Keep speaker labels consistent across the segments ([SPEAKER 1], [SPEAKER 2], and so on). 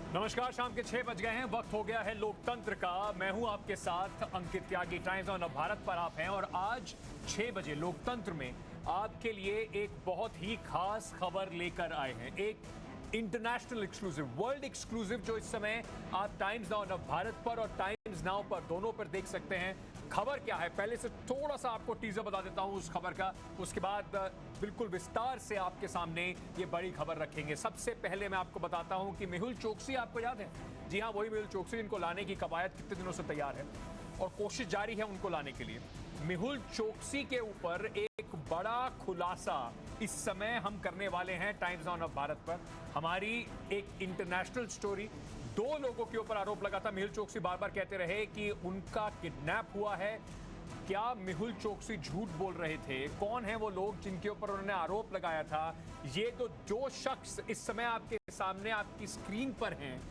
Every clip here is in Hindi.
[SPEAKER 1] नमस्कार, शाम के 6 बज गए हैं। वक्त हो गया है लोकतंत्र का। मैं हूं आपके साथ अंकित त्यागी। टाइम्स ऑफ भारत पर आप हैं और आज 6 बजे लोकतंत्र में आपके लिए एक बहुत ही खास खबर लेकर आए हैं। एक इंटरनेशनल एक्सक्लूसिव, वर्ल्ड एक्सक्लूसिव, जो इस समय आप टाइम्स ऑफ भारत पर और टाइम्स नाउ पर दोनों पर देख सकते हैं। खबर क्या है, पहले से थोड़ा सा आपको टीजर बता देता हूं उस खबर का, उसके बाद बिल्कुल विस्तार से आपके सामने ये बड़ी खबर रखेंगे। सबसे पहले मैं आपको बताता हूं कि मेहुल चोकसी आपको याद है? जी हां, वही मेहुल चोकसी जिनको लाने की कवायद कितने दिनों से तैयार है और कोशिश जारी है उनको लाने के लिए। मेहुल चोकसी के ऊपर एक बड़ा खुलासा इस समय हम करने वाले हैं टाइम्स ऑफ भारत पर। हमारी एक इंटरनेशनल स्टोरी। 2 लोगों के ऊपर आरोप लगा था। मेहुल चोकसी बार बार कहते रहे कि उनका किडनैप हुआ है। क्या मेहुल चोकसी झूठ बोल रहे थे? कौन है वो लोग जिनके ऊपर उन्होंने आरोप लगाया था? ये तो जो शख्स इस समय आपके सामने आपकी स्क्रीन पर हैं,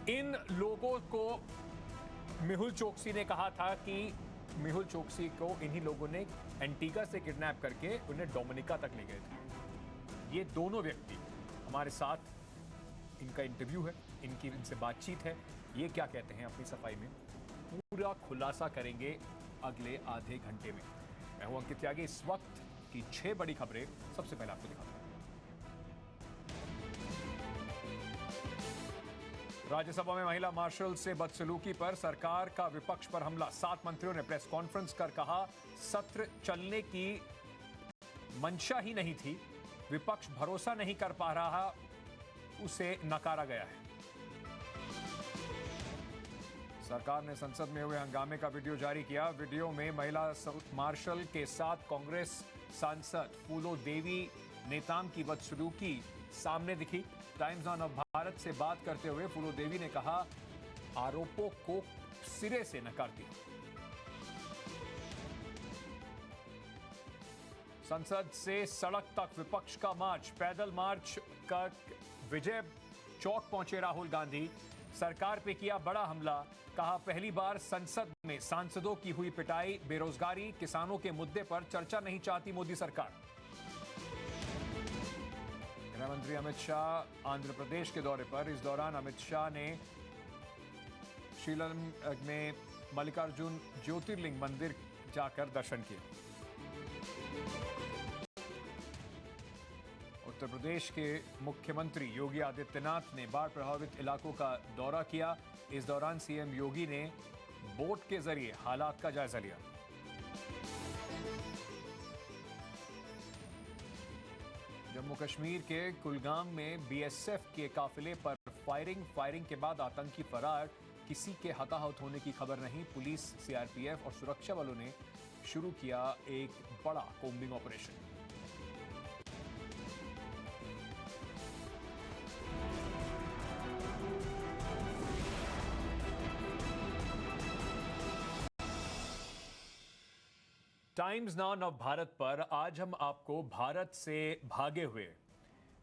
[SPEAKER 1] इन लोगों को मेहुल चोकसी ने कहा था कि मेहुल चोकसी को इन्हीं लोगों ने एंटीगा से किडनैप करके उन्हें डोमिनिका तक ले गए थे। ये दोनों व्यक्ति हमारे साथ, इनका इंटरव्यू है, इनसे बातचीत है। ये क्या कहते हैं अपनी सफाई में, पूरा खुलासा करेंगे अगले आधे घंटे में। मैं हूं अंकित त्यागी। इस वक्त की 6 बड़ी खबरें सबसे पहले आपको दिखाता हूं। राज्यसभा में महिला मार्शल से बदसलूकी पर सरकार का विपक्ष पर हमला। 7 मंत्रियों ने प्रेस कॉन्फ्रेंस कर कहा सत्र चलने की मंशा ही नहीं थी, विपक्ष भरोसा नहीं कर पा रहा, उसे नकारा गया है। सरकार ने संसद में हुए हंगामे का वीडियो जारी किया। वीडियो में महिला मार्शल के साथ कांग्रेस सांसद फूलो देवी नेताम की बदसलूकी सामने दिखी। टाइम्स ऑफ भारत से बात करते हुए फूलो देवी ने कहा आरोपों को सिरे से नकारती हूं। संसद से सड़क तक विपक्ष का मार्च। पैदल मार्च कर विजय चौक पहुंचे राहुल गांधी। सरकार पे किया बड़ा हमला। कहा पहली बार संसद में सांसदों की हुई पिटाई। बेरोजगारी, किसानों के मुद्दे पर चर्चा नहीं चाहती मोदी सरकार। गृह मंत्री अमित शाह आंध्र प्रदेश के दौरे पर। इस दौरान अमित शाह ने शीलम में मल्लिकार्जुन ज्योतिर्लिंग मंदिर जाकर दर्शन किए। उत्तर प्रदेश के मुख्यमंत्री योगी आदित्यनाथ ने बाढ़ प्रभावित इलाकों का दौरा किया। इस दौरान सीएम योगी ने बोट के जरिए हालात का जायजा लिया। जम्मू कश्मीर के कुलगाम में बीएसएफ के काफिले पर फायरिंग के बाद आतंकी फरार। किसी के हताहत होने की खबर नहीं। पुलिस, सीआरपीएफ और सुरक्षा बलों ने शुरू किया एक बड़ा combing operation. Times now of Bharat पर आज हम आपको भारत से भागे हुए,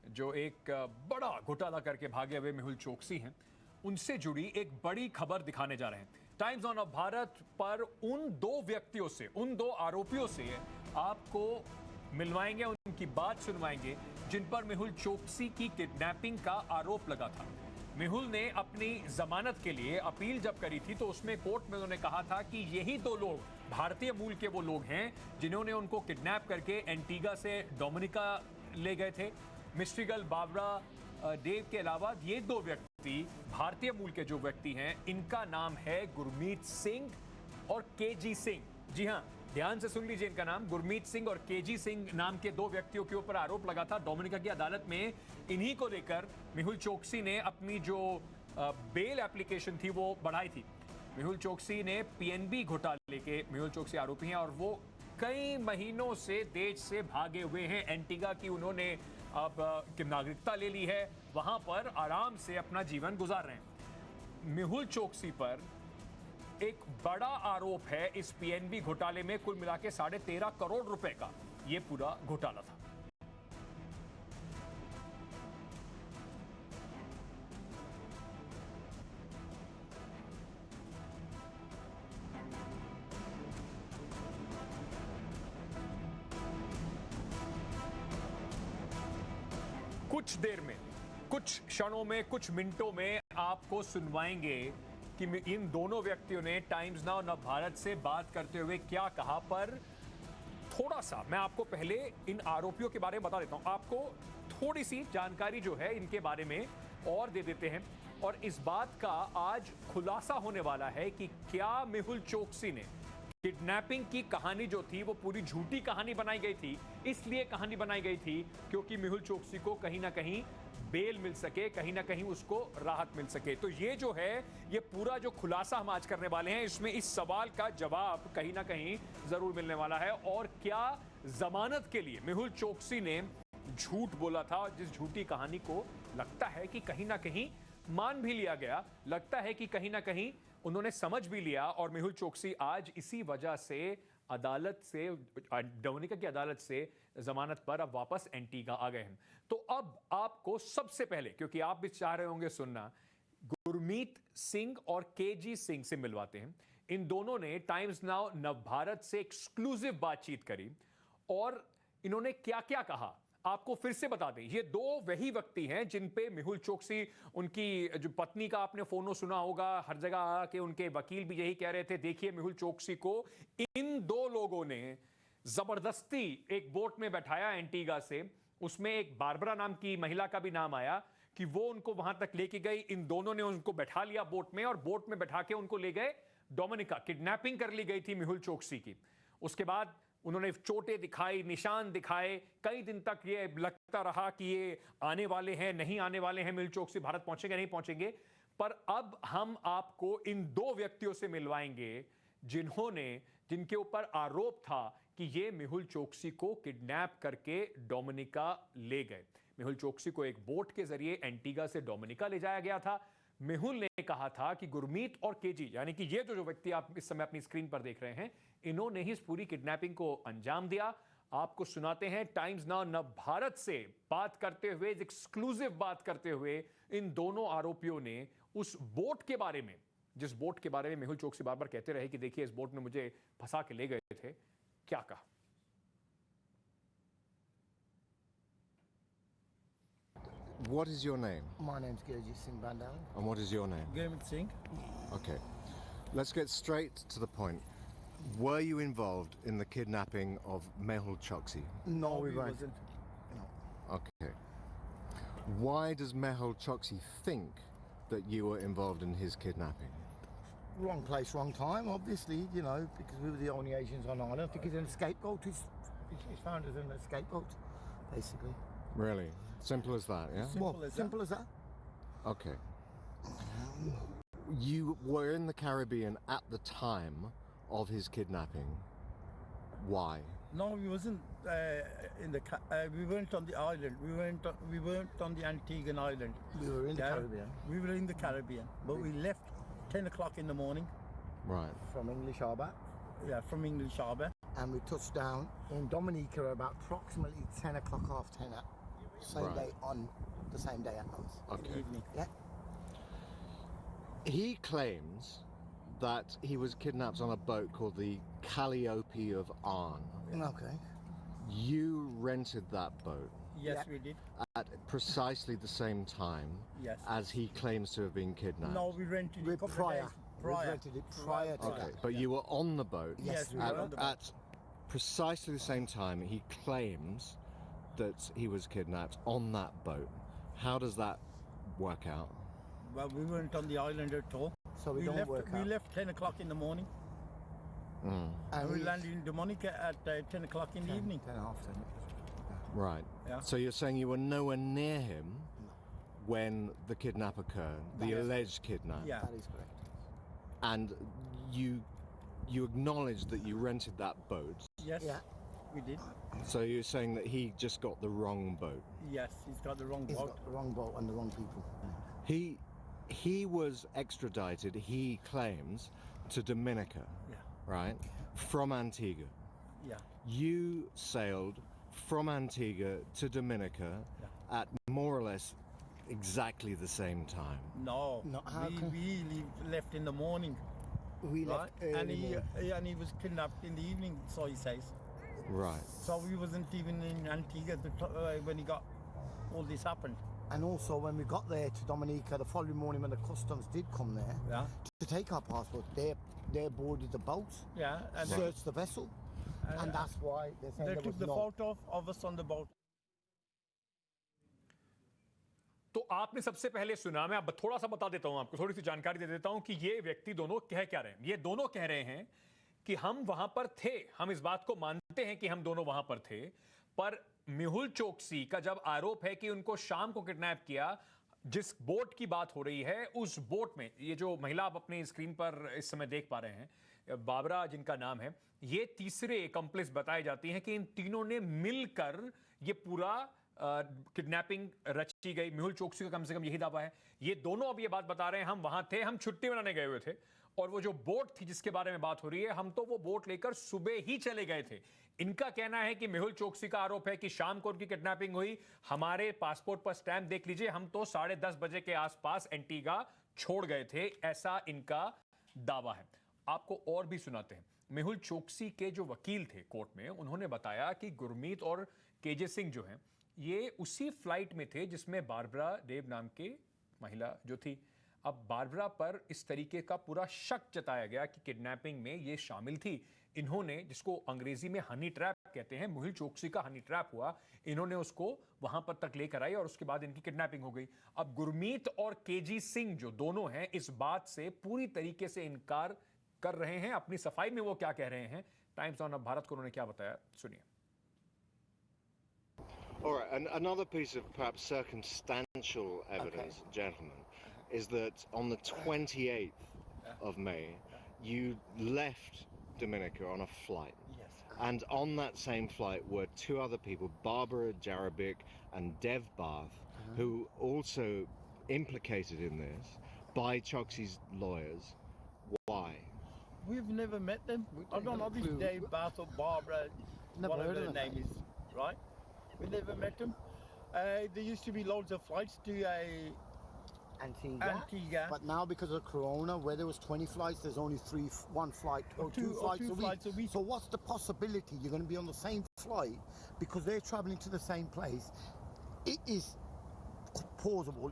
[SPEAKER 1] जो एक बड़ा घोटाला करके भागे हुए मेहुल चोकसी हैं, उनसे जुड़ी एक बड़ी खबर दिखाने जा रहे हैं। टाइम्स ऑफ भारत पर उन 2 व्यक्तियों से, उन 2 आरोपियों से आपको मिलवाएंगे, उनकी बात सुनवाएंगे जिन पर मेहुल चोकसी की किडनैपिंग का आरोप लगा था। मेहुल ने अपनी जमानत के लिए अपील जब करी थी तो उसमें कोर्ट में उन्होंने कहा था कि यही 2 लोग भारतीय मूल के वो लोग हैं जिन्होंने उनको किडनैप करके एंटीगा से डोमिनिका ले गए थे। मिस्ट्री गर्ल बाबरा देव के अलावा ये 2 व्यक्ति भारतीय मूल के जो व्यक्ति हैं, इनका नाम है गुरमीत सिंह और केजी सिंह। जी हां, ध्यान से सुन लीजिए इनका नाम। गुरमीत सिंह और केजी सिंह नाम के 2 व्यक्तियों के ऊपर आरोप लगा था डोमिनिका की अदालत में। इन्हीं को लेकर मेहुल चोकसी ने अपनी जो बेल एप्लीकेशन थी वो बढ़ाई थी। मेहुल चोकसी ने पीएनबी घोटाले के मेहुल चोकसी आरोपी हैं और वो कई महीनों से देश से भागे हुए हैं। एंटीगा की उन्होंने अब नागरिकता ले ली है, वहां पर आराम से अपना जीवन गुजार रहे हैं। मेहुल चोकसी पर एक बड़ा आरोप है इस पीएनबी घोटाले में। कुल मिला के 13.5 करोड़ रुपए का यह पूरा घोटाला था। कुछ देर में, कुछ क्षणों में, कुछ मिनटों में आपको सुनवाएंगे कि इन दोनों व्यक्तियों ने टाइम्स नाउ नव भारत से बात करते हुए क्या कहा, पर थोड़ा सा मैं आपको पहले इन आरोपियों के बारे में बता देता हूं। आपको थोड़ी सी जानकारी जो है इनके बारे में और दे देते हैं, और इस बात का आज खुलासा होने वाला है कि क्या मेहुल चोकसी ने किडनैपिंग की कहानी जो थी वो पूरी झूठी कहानी बनाई गई थी। इसलिए कहानी बनाई गई थी क्योंकि मेहुल चोकसी को कहीं ना कहीं बेल मिल सके, कहीं ना कहीं उसको राहत मिल सके। तो ये जो है, ये पूरा जो खुलासा हम आज करने वाले हैं, इसमें इस सवाल का जवाब कहीं ना कहीं जरूर मिलने वाला है। और क्या जमानत के लिए मेहुल चोकसी ने झूठ बोला था, जिस झूठी कहानी को लगता है कि कहीं ना कहीं मान भी लिया गया, लगता है कि कहीं ना कहीं उन्होंने समझ भी लिया, और मेहुल चोकसी आज इसी वजह से अदालत से, डोमिनिका की अदालत से जमानत पर अब वापस एंटीगा आ गए हैं। तो अब आपको सबसे पहले, क्योंकि आप भी चाह रहे होंगे सुनना, गुरमीत सिंह और केजी सिंह से मिलवाते हैं। इन दोनों ने टाइम्स नाउ नव भारत से एक्सक्लूसिव बातचीत करी, और इन्होंने क्या क्या कहा आपको फिर से बता दें। ये दो वही व्यक्ति हैं जिन पे मेहुल चोकसी, उनकी जो पत्नी का आपने फोनो सुना होगा, हर जगह आके उनके वकील भी यही कह रहे थे, देखिए मेहुल चोकसी को इन दो लोगों ने जबरदस्ती एक बोट में बैठाया एंटीगा से। उसमें एक बारबरा नाम की महिला का भी नाम आया कि वो उनको वहां तक लेके गई। इन दोनों ने उनको बैठा लिया बोट में, और बोट में बैठा के उनको ले गए डोमिनिका। किडनैपिंग कर ली गई थी मेहुल चोकसी की। उसके बाद उन्होंने चोटें दिखाई, निशान दिखाए। कई दिन तक ये लगता रहा कि ये आने वाले हैं, नहीं आने वाले हैं, मेहुल चोकसी भारत पहुंचेंगे, नहीं पहुंचेंगे। पर अब हम आपको इन दो व्यक्तियों से मिलवाएंगे जिनके ऊपर आरोप था कि ये मेहुल चोकसी को किडनैप करके डोमिनिका ले गए। मेहुल चोकसी को एक बोट के जरिए एंटीगा से डोमिनिका ले जाया गया था। मेहुल ने कहा था कि गुरमीत और केजी, यानी कि ये जो व्यक्ति आप इस समय अपनी स्क्रीन पर देख रहे हैं, इन्होंने ही इस पूरी किडनैपिंग को अंजाम दिया। आपको सुनाते हैं टाइम्स नाउ नव भारत से बात करते हुए, एक्सक्लूसिव बात करते हुए, इन दोनों आरोपियों ने उस बोट के बारे में, जिस बोट के बारे में मेहुल चोकसी बार बार कहते रहे कि देखिए इस बोट में मुझे फंसा के ले गए थे, क्या कहा।
[SPEAKER 2] What is your name?
[SPEAKER 3] My name's Gurjit Singh Bandal.
[SPEAKER 2] And what is your name?
[SPEAKER 4] Gurmit Singh.
[SPEAKER 2] Okay. Let's get straight to the point. Were you involved in the kidnapping of Mehul Choksi?
[SPEAKER 3] No, we
[SPEAKER 4] he
[SPEAKER 3] weren't.
[SPEAKER 4] wasn't.
[SPEAKER 3] No.
[SPEAKER 2] Okay. Why does Mehul Choksi think that you were involved in his kidnapping?
[SPEAKER 3] Wrong place, wrong time, obviously, you know, because we were the only Asians on island. I think he's an scapegoat. He's found as a scapegoat, basically.
[SPEAKER 2] Really? Simple as that, yeah?
[SPEAKER 3] Simple as that.
[SPEAKER 2] Okay. You were in the Caribbean at the time of his kidnapping. Why?
[SPEAKER 4] No, we wasn't we weren't on the island. We weren't on the Antiguan island.
[SPEAKER 3] We were in the Caribbean.
[SPEAKER 4] We were in the Caribbean, but we left 10 o'clock in the morning.
[SPEAKER 2] Right.
[SPEAKER 3] From English Harbour.
[SPEAKER 4] Yeah, from English Harbour.
[SPEAKER 3] And we touched down in Dominica about approximately 10 o'clock, half 10 at same
[SPEAKER 2] Right.
[SPEAKER 3] day, on the same day at night.
[SPEAKER 2] Okay.
[SPEAKER 4] Evening.
[SPEAKER 3] Yeah.
[SPEAKER 2] He claims that he was kidnapped on a boat called the Calliope of Arn.
[SPEAKER 3] Okay.
[SPEAKER 2] You rented that boat
[SPEAKER 4] Yes,
[SPEAKER 3] Yeah.
[SPEAKER 4] we did.
[SPEAKER 2] at precisely the same time
[SPEAKER 4] Yes.
[SPEAKER 2] as he claims to have been kidnapped.
[SPEAKER 4] No, we rented it
[SPEAKER 3] We're
[SPEAKER 4] a couple of
[SPEAKER 3] prior.
[SPEAKER 4] days
[SPEAKER 3] We
[SPEAKER 4] prior.
[SPEAKER 3] rented it prior to
[SPEAKER 2] Okay,
[SPEAKER 3] that.
[SPEAKER 2] but you were on the boat
[SPEAKER 4] Yes, we
[SPEAKER 3] we
[SPEAKER 4] were on the boat.
[SPEAKER 2] at precisely the same time he claims that he was kidnapped on that boat. How does that work out?
[SPEAKER 4] Well, we weren't on the island at all.
[SPEAKER 3] So we don't
[SPEAKER 4] left,
[SPEAKER 3] work
[SPEAKER 4] we
[SPEAKER 3] out.
[SPEAKER 4] left 10 o'clock in the morning.
[SPEAKER 3] And
[SPEAKER 4] And we
[SPEAKER 3] he-
[SPEAKER 4] landed in Dominica at 10 o'clock in the evening.
[SPEAKER 3] 10 and a half, 10.
[SPEAKER 2] Right.
[SPEAKER 4] Yeah.
[SPEAKER 2] So you're saying you were nowhere near him when the kidnap occurred, the
[SPEAKER 4] Yes.
[SPEAKER 2] alleged kidnap.
[SPEAKER 4] Yeah.
[SPEAKER 3] That is correct.
[SPEAKER 2] And you acknowledge that you rented that boat.
[SPEAKER 4] Yes,
[SPEAKER 3] Yeah.
[SPEAKER 4] we did.
[SPEAKER 2] So you're saying that he just got the wrong boat.
[SPEAKER 4] Yes, he's got the wrong
[SPEAKER 3] He's
[SPEAKER 4] boat.
[SPEAKER 3] got the wrong boat and the wrong people.
[SPEAKER 2] He was extradited, he claims, to Dominica,
[SPEAKER 4] Yeah,
[SPEAKER 2] right? From Antigua.
[SPEAKER 4] yeah.
[SPEAKER 2] You sailed from Antigua to Dominica at more or less exactly the same time.
[SPEAKER 4] No,
[SPEAKER 3] No, how
[SPEAKER 4] we,
[SPEAKER 3] come-
[SPEAKER 4] we left in the morning,
[SPEAKER 3] We
[SPEAKER 4] right?
[SPEAKER 3] left early
[SPEAKER 4] And
[SPEAKER 3] morning.
[SPEAKER 4] he was kidnapped in the evening, so he says.
[SPEAKER 2] Right.
[SPEAKER 4] So we wasn't even in Antigua when he got all this happened.
[SPEAKER 3] And also, when we got there to Dominica the following morning, when the customs did come there
[SPEAKER 4] Yeah.
[SPEAKER 3] to take our passports, they boarded the boat,
[SPEAKER 4] Yeah. And
[SPEAKER 3] searched the vessel, and that's why they're saying
[SPEAKER 4] they
[SPEAKER 3] there
[SPEAKER 4] took
[SPEAKER 3] was
[SPEAKER 4] the
[SPEAKER 3] no.
[SPEAKER 4] photo of us on the boat.
[SPEAKER 1] तो आपने सबसे पहले सुना, मैं अब थोड़ा सा बता देता हूं आपको, थोड़ी सी जानकारी दे देता हूं कि ये व्यक्ति दोनों कह क्या रहे हैं। ये दोनों कह रहे हैं कि हम वहां पर थे, हम इस बात को मानते हैं कि हम दोनों वहां पर थे, पर मेहुल चोकसी का जब आरोप है कि उनको शाम को किडनैप किया, जिस बोट की बात हो रही है उस बोट में, ये जो महिला आप अपनी स्क्रीन पर इस समय देख पा रहे हैं, बाबरा जिनका नाम है, ये तीसरे कंप्लिस बताई जाती हैं कि इन तीनों ने मिलकर ये पूरा किडनैपिंग रची गई। मेहुल चोकसी का कम से कम यही दावा है। ये दोनों अब ये बात बता रहे हैं हम वहां थे, हम छुट्टी मनाने गए हुए थे, और वो जो बोट थी जिसके बारे में बात हो रही है, हम तो वो बोट लेकर सुबह ही चले गए थे। इनका कहना है कि मेहुल चोकसी का आरोप है कि शाम को उनकी किडनैपिंग हुई, हमारे पासपोर्ट पर स्टैंप देख लीजिए, हम तो 10:30 बजे के आसपास एंटीगा छोड़ गए थे, ऐसा इनका दावा है। आपको और भी सुनाते हैं। मेहुल चोकसी के जो वकील थे कोर्ट में, उन्होंने बताया कि गुरमीत और केजे सिंह जो हैं, ये उसी फ्लाइट में थे जिसमें बारबरा देव नाम की महिला जो थी। अब बारबरा पर इस तरीके का पूरा शक जताया गया कि किडनैपिंग में ये शामिल थी। इन्होंने, जिसको अंग्रेजी में हनी ट्रैप कहते हैं, मेहुल चोकसी का हनी ट्रैप हुआ, इन्होंने उसको वहां पर तक लेकर आई और उसके बाद इनकी किडनैपिंग हो गई। अब गुरमीत और केजी सिंह जो दोनों हैं, इस बात से पूरी तरीके से इनकार कर रहे हैं। अपनी सफाई में वो क्या कह रहे हैं, टाइम्स ऑन भारत को उन्होंने क्या बताया, सुनिए।
[SPEAKER 2] All right, and another piece of perhaps circumstantial evidence, gentlemen, is that on the 28th of May, you left Dominica on a flight.
[SPEAKER 4] Yes.
[SPEAKER 2] And on that same flight were two other people, Barbara Jarabic and Dev Bath, who also implicated in this by Choksi's lawyers. Why?
[SPEAKER 4] We've never met them.
[SPEAKER 3] We
[SPEAKER 4] I don't know
[SPEAKER 3] don't
[SPEAKER 4] this
[SPEAKER 3] have a
[SPEAKER 4] Dave Bath or Barbara,
[SPEAKER 3] Never
[SPEAKER 4] whatever
[SPEAKER 3] heard
[SPEAKER 4] their
[SPEAKER 3] of them.
[SPEAKER 4] name is, right? We never met them. There used to be loads of flights to
[SPEAKER 3] Antigua.
[SPEAKER 4] Antigua.
[SPEAKER 3] But now because of Corona, where there was 20 flights, there's only one flight or two flights a week. So what's the possibility you're going to be on the same flight because they're travelling to the same place? It is plausible.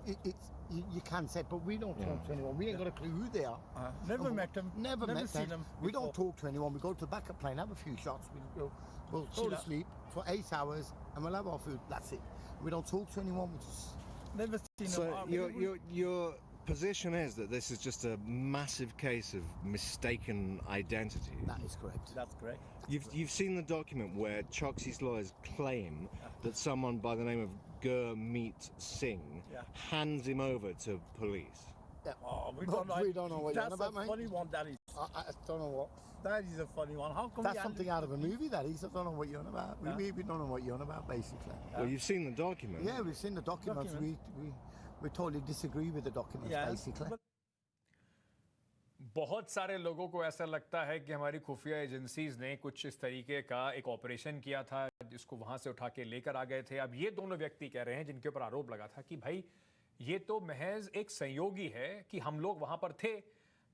[SPEAKER 3] You can say, but we don't talk to anyone. We ain't got a clue who they are.
[SPEAKER 4] Never met them.
[SPEAKER 3] Never met
[SPEAKER 4] seen
[SPEAKER 3] them.
[SPEAKER 4] them.
[SPEAKER 3] We don't
[SPEAKER 4] before.
[SPEAKER 3] talk to anyone. We go to the backup plane, have a few shots. We'll go
[SPEAKER 4] Chill
[SPEAKER 3] to
[SPEAKER 4] out.
[SPEAKER 3] sleep for 8 hours, and we'll have our food. That's it. We don't talk to anyone. We just
[SPEAKER 4] Never seen
[SPEAKER 2] So
[SPEAKER 4] them.
[SPEAKER 2] your position is that this is just a massive case of mistaken identity.
[SPEAKER 3] that is correct.
[SPEAKER 4] That's correct.
[SPEAKER 2] You've seen the document where Choksi's lawyers claim that someone by the name of Gurmeet Singh hands him over to police.
[SPEAKER 4] Oh, we
[SPEAKER 3] But
[SPEAKER 4] don't know.
[SPEAKER 3] we don't know what you're on
[SPEAKER 4] That's
[SPEAKER 3] about,
[SPEAKER 4] a
[SPEAKER 3] mate.
[SPEAKER 4] funny one. That is.
[SPEAKER 3] I don't know what.
[SPEAKER 4] That is a funny one. How come
[SPEAKER 3] That's
[SPEAKER 4] we
[SPEAKER 3] something out of a movie. That is. I don't know what you're on about. We don't know what you're on about, basically.
[SPEAKER 2] Well, you've seen the document.
[SPEAKER 3] Yeah, we've seen the documents. We totally disagree with the documents,
[SPEAKER 4] Yeah,
[SPEAKER 3] basically.
[SPEAKER 4] but
[SPEAKER 1] बहुत सारे लोगों को ऐसा लगता है कि हमारी खुफिया एजेंसीज ने कुछ इस तरीके का एक ऑपरेशन किया था जिसको वहां से उठा के लेकर आ गए थे। अब ये दोनों व्यक्ति कह रहे हैं जिनके ऊपर आरोप लगा था कि भाई ये तो महज एक संयोगी है कि हम लोग वहां पर थे,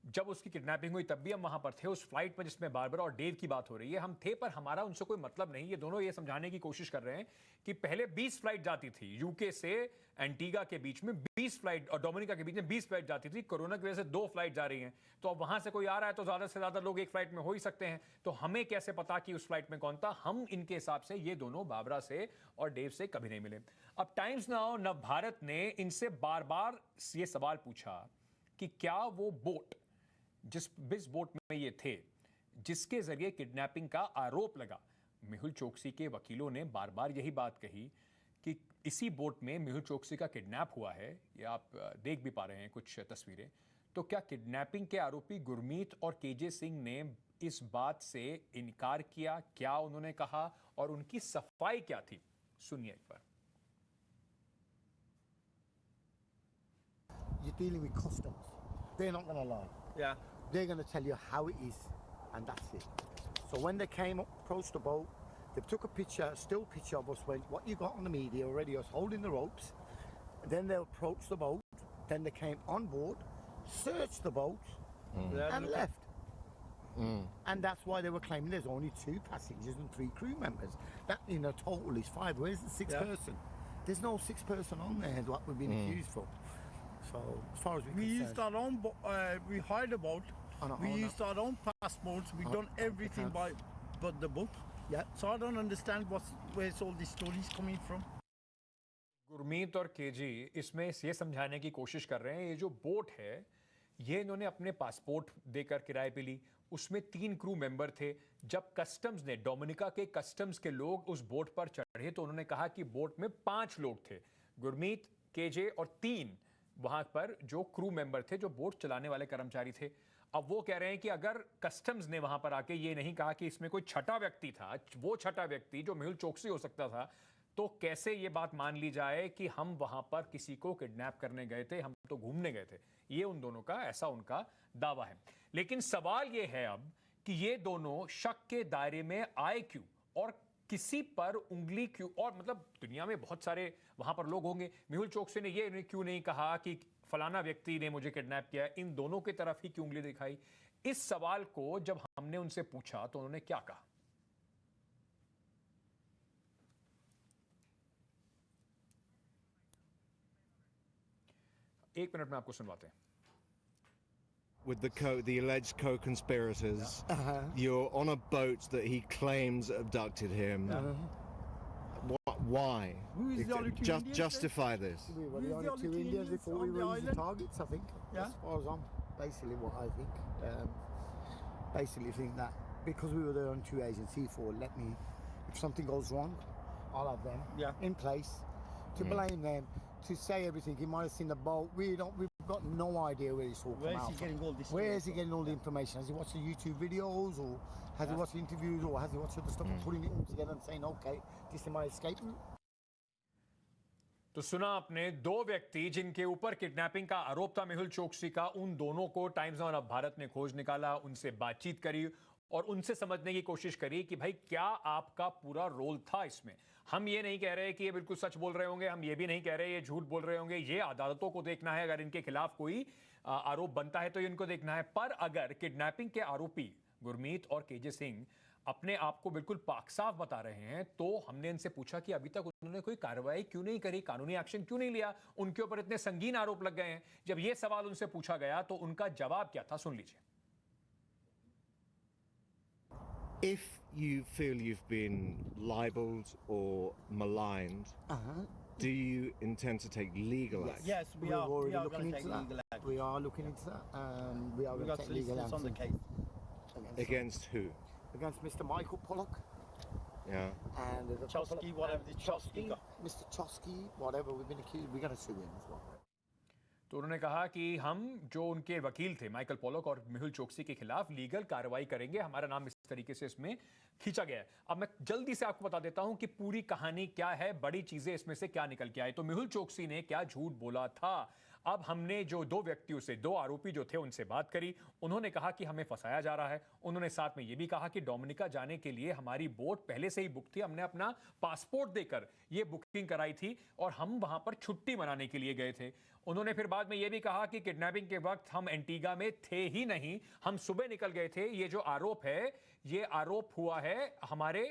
[SPEAKER 1] जब उसकी किडनैपिंग हुई तब भी हम वहां पर थे, उस फ्लाइट में जिसमें बारबरा और डेव की बात हो रही है, हम थे, पर हमारा उनसे कोई मतलब नहीं। ये दोनों ये समझाने की कोशिश कर रहे हैं कि पहले 20 फ्लाइट जाती थी यूके से एंटीगा के बीच में, 20 फ्लाइट, और डोमिनिका के बीच में 20 फ्लाइट जाती थी। कोरोना की वजह से 2 फ्लाइट जा रही हैं, तो अब वहां से कोई आ रहा है तो ज्यादा से ज्यादा लोग एक फ्लाइट में हो ही सकते हैं, तो हमें कैसे पता कि उस फ्लाइट में कौन था। हम इनके हिसाब से ये दोनों बाबरा से और डेव से कभी नहीं मिले। अब टाइम्स नाउ नव भारत ने इनसे बार बार ये सवाल पूछा कि क्या वो बोट, जिस बोट में ये थे, जिसके जरिए किडनैपिंग का आरोप लगा, मेहुल चोकसी के वकीलों ने बार बार यही बात कही कि इसी बोट में मेहुल चोकसी का किडनैप हुआ है। ये आप देख भी पा रहे हैं कुछ तस्वीरें। तो क्या किडनैपिंग के आरोपी गुरमीत और केजे सिंह ने इस बात से इनकार किया? क्या उन्होंने कहा और उनकी सफाई क्या थी? सुनिए एक बार।
[SPEAKER 3] You're dealing with customs. They're not going to lie.
[SPEAKER 4] yeah.
[SPEAKER 3] They're going to tell you how it is, and that's it. So when they came up, approached the boat, they took a picture, a still picture of us, went, what you got on the media already, us holding the ropes. Then they approached the boat, then they came on board, searched the boat, and left. And that's why they were claiming there's only 2 passengers and 3 crew members. That in a total is 5. Where's the 6th person? There's no sixth person on there what we've been accused for. So as far as
[SPEAKER 4] We
[SPEAKER 3] we're
[SPEAKER 4] used
[SPEAKER 3] concerned,
[SPEAKER 4] our own, we hired a boat.
[SPEAKER 3] On a-
[SPEAKER 4] We
[SPEAKER 3] on a-
[SPEAKER 4] used our own passports. We done everything
[SPEAKER 3] accounts.
[SPEAKER 4] but the book.
[SPEAKER 3] yeah.
[SPEAKER 4] So I don't understand where's all these stories coming from.
[SPEAKER 1] Gurmeet और केजी इसमें ये समझाने की कोशिश कर रहे हैं ये जो बोट है ये इन्होंने अपने पासपोर्ट देकर किराए पे ली, उसमें 3 क्रू मेंबर थे। जब कस्टम्स ने, डोमिनिका के कस्टम्स के लोग उस बोट पर चढ़े तो उन्होंने कहा कि बोट में 5 लोग थे, गुरमीत, केजे और 3 वहां पर जो क्रू मेंबर थे, जो बोट चलाने वाले कर्मचारी थे। अब वो कह रहे हैं कि अगर कस्टम्स ने वहां पर आके ये नहीं कहा कि इसमें कोई छठा व्यक्ति था, वो छठा व्यक्ति जो मेहुल चोकसी हो सकता था, तो कैसे ये बात मान ली जाए कि हम वहां पर किसी को किडनैप करने गए थे, हम तो घूमने गए थे। ये उन दोनों का, ऐसा उनका दावा है। लेकिन सवाल ये है अब कि ये दोनों शक के दायरे में आए क्यों और किसी पर उंगली क्यों, और मतलब दुनिया में बहुत सारे वहां पर लोग होंगे, मेहुल चोकसी ने ये क्यों नहीं कहा कि फलाना व्यक्ति ने मुझे किडनैप किया, इन दोनों की तरफ ही क्यों उंगली दिखाई? इस सवाल को जब हमने उनसे पूछा तो उन्होंने क्या कहा? एक मिनट में आपको सुनवाते हैं।
[SPEAKER 2] With the alleged co-conspirators, you're on a boat that he claims abducted him. Why?
[SPEAKER 4] Who is the other two
[SPEAKER 2] Just
[SPEAKER 4] Indians
[SPEAKER 2] justify this.
[SPEAKER 3] We were
[SPEAKER 4] Who's
[SPEAKER 3] the
[SPEAKER 4] the
[SPEAKER 3] only
[SPEAKER 4] only
[SPEAKER 3] 2
[SPEAKER 4] two
[SPEAKER 3] Indians
[SPEAKER 4] Indians
[SPEAKER 3] before we
[SPEAKER 4] on the
[SPEAKER 3] were easy
[SPEAKER 4] island?
[SPEAKER 3] targets, I think.
[SPEAKER 4] Yeah.
[SPEAKER 3] As far as I'm basically what I think. Basically think that because we were the only 2 agents, C4, let me, if something goes wrong, I'll have them in place to blame them, to say everything. He might have seen the boat. We've got no idea where it's all come
[SPEAKER 4] Where is
[SPEAKER 3] out
[SPEAKER 4] he
[SPEAKER 3] from.
[SPEAKER 4] getting all this?
[SPEAKER 3] Where
[SPEAKER 4] story
[SPEAKER 3] is he
[SPEAKER 4] from?
[SPEAKER 3] getting all the information? Has he watched the YouTube videos, or has he watched the interviews, or has he watched the stuff and putting it all together and saying, okay, this is my escape route?
[SPEAKER 1] तो सुना आपने 2 व्यक्ति जिनके ऊपर किडनैपिंग का आरोप था मेहुल चोकसी का, उन दोनों को टाइम्स ऑफ भारत ने खोज निकाला, उनसे बातचीत करी और उनसे समझने की कोशिश करी कि भाई क्या आपका पूरा रोल था इसमें। हम ये नहीं कह रहे कि ये बिल्कुल सच बोल रहे होंगे, हम ये भी नहीं कह रहे ये झूठ बोल रहे होंगे, ये अदालतों को देखना है। अगर इनके खिलाफ कोई आरोप बनता है तो इनको देखना है। पर अगर किडनैपिंग के आरोपी गुरमीत और केजे सिंह अपने आप को बिल्कुल पाक साफ बता रहे हैं, तो हमने इनसे पूछा कि अभी तक उन्होंने कोई कार्रवाई क्यों नहीं करी, कानूनी एक्शन क्यों नहीं लिया, उनके ऊपर इतने संगीन आरोप लग गए हैं। जब ये सवाल उनसे पूछा गया तो उनका जवाब क्या था, सुन लीजिए।
[SPEAKER 2] If you feel you've been libeled or maligned, do you intend to take legal action?
[SPEAKER 4] Yes, we
[SPEAKER 3] We're
[SPEAKER 4] are.
[SPEAKER 3] already
[SPEAKER 4] We are
[SPEAKER 3] looking
[SPEAKER 4] going to
[SPEAKER 3] into
[SPEAKER 4] take
[SPEAKER 3] that.
[SPEAKER 4] legal action.
[SPEAKER 3] We are looking into that. We are
[SPEAKER 4] We
[SPEAKER 3] going
[SPEAKER 4] got
[SPEAKER 3] to take legal
[SPEAKER 4] solicitors on the
[SPEAKER 3] action
[SPEAKER 4] case.
[SPEAKER 2] Against who?
[SPEAKER 3] against Mr. Michael Pollock
[SPEAKER 2] Yeah.
[SPEAKER 3] and there's a couple
[SPEAKER 4] Chosky,
[SPEAKER 3] of-
[SPEAKER 4] whatever the Chosky got.
[SPEAKER 3] Mr. Chosky, whatever we've been accused, we're going to sue him as well.
[SPEAKER 1] तो उन्होंने कहा कि हम जो उनके वकील थे माइकल पॉलक और मेहुल चोकसी के खिलाफ लीगल कार्रवाई करेंगे, हमारा नाम इस तरीके से इसमें खींचा गया है। अब मैं जल्दी से आपको बता देता हूं कि पूरी कहानी क्या है, बड़ी चीजें इसमें से क्या निकल के आई। तो मेहुल चोकसी ने क्या झूठ बोला था। अब हमने जो 2 व्यक्तियों से, 2 आरोपी जो थे उनसे बात करी, उन्होंने कहा कि हमें फंसाया जा रहा है। उन्होंने साथ में ये भी कहा कि डोमिनिका जाने के लिए हमारी बोट पहले से ही बुक थी, हमने अपना पासपोर्ट देकर ये बुकिंग कराई थी और हम वहां पर छुट्टी मनाने के लिए गए थे। उन्होंने फिर बाद में ये भी कहा कि किडनैपिंग के वक्त हम एंटीगा में थे ही नहीं, हम सुबह निकल गए थे। ये जो आरोप है, ये आरोप हुआ है हमारे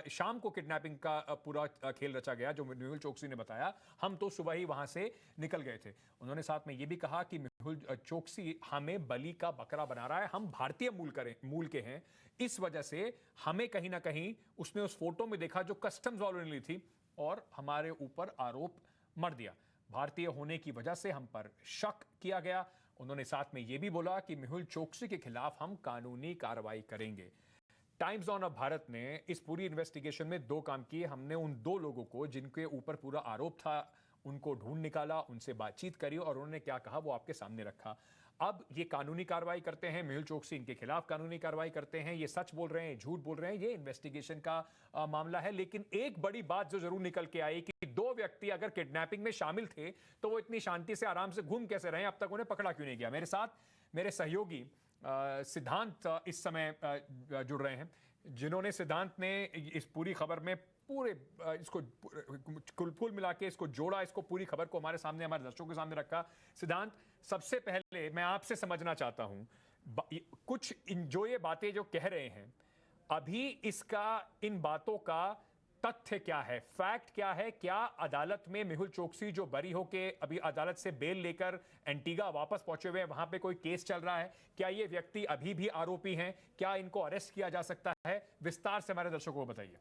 [SPEAKER 1] शाम को किडनैपिंग का पूरा खेल रचा गया, जो मेहुल चोकसी ने बताया। हम तो सुबह ही वहां से निकल गए थे। उन्होंने साथ में ये भी कहा कि मेहुल चोकसी हमें बलि का बकरा बना रहा है, हम भारतीय मूल के हैं, इस वजह से हमें कहीं ना कहीं उसने उस फोटो में देखा जो कस्टम्स वालों ने ली थी और हमारे ऊपर आरोप मर दिया। भारतीय होने की वजह से हम पर शक किया गया। उन्होंने साथ में यह भी बोला कि मेहुल चोकसी के खिलाफ हम कानूनी कार्रवाई करेंगे। टाइम्स ऑफ भारत ने इस पूरी इन्वेस्टिगेशन में 2 काम किए। हमने उन 2 लोगों को जिनके ऊपर पूरा आरोप था उनको ढूंढ निकाला, उनसे बातचीत करी और उन्होंने क्या कहा वो आपके सामने रखा। अब ये कानूनी कार्रवाई करते हैं, मेहुल चोकसी इनके खिलाफ कानूनी कार्रवाई करते हैं। ये सच बोल रहे हैं, झूठ बोल रहे हैं, ये इन्वेस्टिगेशन का मामला है। लेकिन एक बड़ी बात जो जरूर निकल के आई कि 2 व्यक्ति अगर किडनैपिंग में शामिल थे तो वो इतनी शांति से आराम से घूम कैसे रहे, अब तक उन्हें पकड़ा क्यों नहीं गया। मेरे साथ मेरे सहयोगी सिद्धांत इस समय जुड़ रहे हैं, जिन्होंने सिद्धांत ने इस पूरी खबर में पूरे इसको कुल मिला के इसको जोड़ा, इसको पूरी खबर को हमारे सामने, हमारे दर्शकों के सामने रखा। सिद्धांत, सबसे पहले मैं आपसे समझना चाहता हूं कुछ जो ये बातें जो कह रहे हैं, अभी इसका इन बातों का तथ्य क्या है, फैक्ट क्या है? क्या अदालत में मेहुल चोकसी जो बरी होके अभी अदालत से बेल लेकर एंटीगा वापस पहुंचे हुए हैं, वहां पे कोई केस चल रहा है? क्या ये व्यक्ति अभी भी आरोपी हैं? क्या इनको अरेस्ट किया जा सकता है? विस्तार से हमारे दर्शकों को बताइए।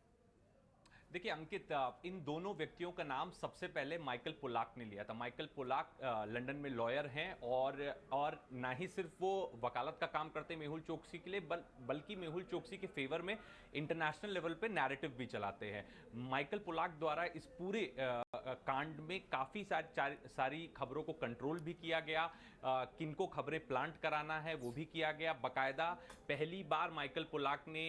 [SPEAKER 5] देखिए अंकित, इन दोनों व्यक्तियों का नाम सबसे पहले माइकल पोलाक ने लिया था। माइकल पोलाक लंदन में लॉयर हैं और ना ही सिर्फ वो वकालत का काम करते मेहुल चोकसी के लिए, बल्कि मेहुल चोकसी के फेवर में इंटरनेशनल लेवल पे नैरेटिव भी चलाते हैं। माइकल पोलाक द्वारा इस पूरे कांड में काफ़ी सारी खबरों को कंट्रोल भी किया गया, किनको खबरें प्लांट कराना है वो भी किया गया। बाकायदा पहली बार माइकल पोलाक ने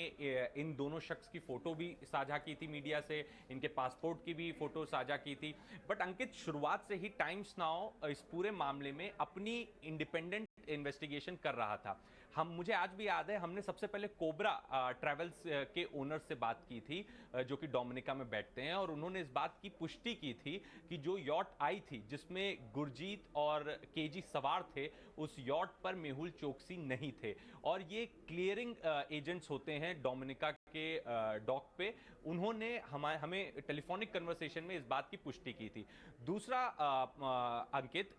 [SPEAKER 5] इन दोनों शख्स की फ़ोटो भी साझा की थी मीडिया से, इनके पासपोर्ट की भी फोटो साझा की थी। बट अंकित, शुरुआत से ही टाइम्स नाउ इस पूरे मामले में अपनी इंडिपेंडेंट इन्वेस्टिगेशन कर रहा था। मुझे आज भी याद है, हमने सबसे पहले कोबरा ट्रैवल्स के ओनर से बात की थी, जो कि डोमिनिका में बैठते हैं, और उन्होंने इस बात की पुष्टि की थी कि जो यॉट आई थी जिसमें गुरजीत और केजी सवार थे, उस यॉट पर मेहुल चोकसी नहीं थे। और ये क्लियरिंग एजेंट्स होते हैं डोमिनिका के डॉक पे। उन्होंने हमें टेलीफोनिक कन्वर्सेशन में इस बात की पुष्टि की थी। दूसरा अंकित,